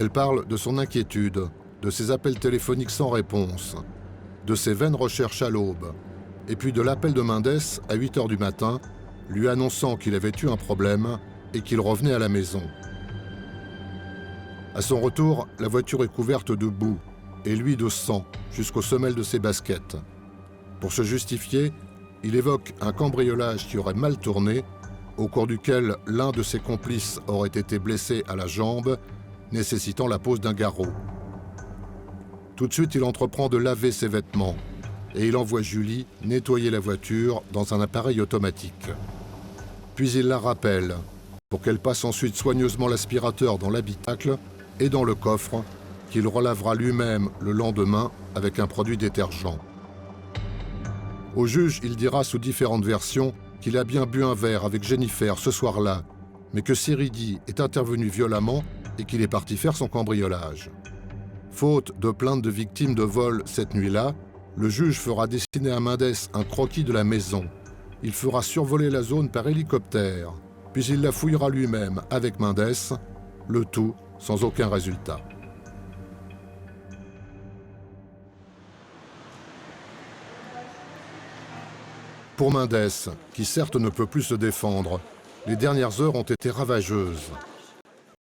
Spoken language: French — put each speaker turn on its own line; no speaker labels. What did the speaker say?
Elle parle de son inquiétude, de ses appels téléphoniques sans réponse, de ses vaines recherches à l'aube, et puis de l'appel de Mendes à 8 h du matin, lui annonçant qu'il avait eu un problème et qu'il revenait à la maison. À son retour, la voiture est couverte de boue et lui de sang jusqu'aux semelles de ses baskets. Pour se justifier, il évoque un cambriolage qui aurait mal tourné, au cours duquel l'un de ses complices aurait été blessé à la jambe, nécessitant la pose d'un garrot. Tout de suite, il entreprend de laver ses vêtements et il envoie Julie nettoyer la voiture dans un appareil automatique. Puis il la rappelle pour qu'elle passe ensuite soigneusement l'aspirateur dans l'habitacle et dans le coffre qu'il relavera lui-même le lendemain avec un produit détergent. Au juge, il dira sous différentes versions qu'il a bien bu un verre avec Jennifer ce soir-là, mais que Siridi est intervenu violemment et qu'il est parti faire son cambriolage. Faute de plainte de victimes de vol cette nuit-là, le juge fera dessiner à Mendes un croquis de la maison. Il fera survoler la zone par hélicoptère, puis il la fouillera lui-même avec Mendes, le tout sans aucun résultat. Pour Mendes, qui certes ne peut plus se défendre, les dernières heures ont été ravageuses.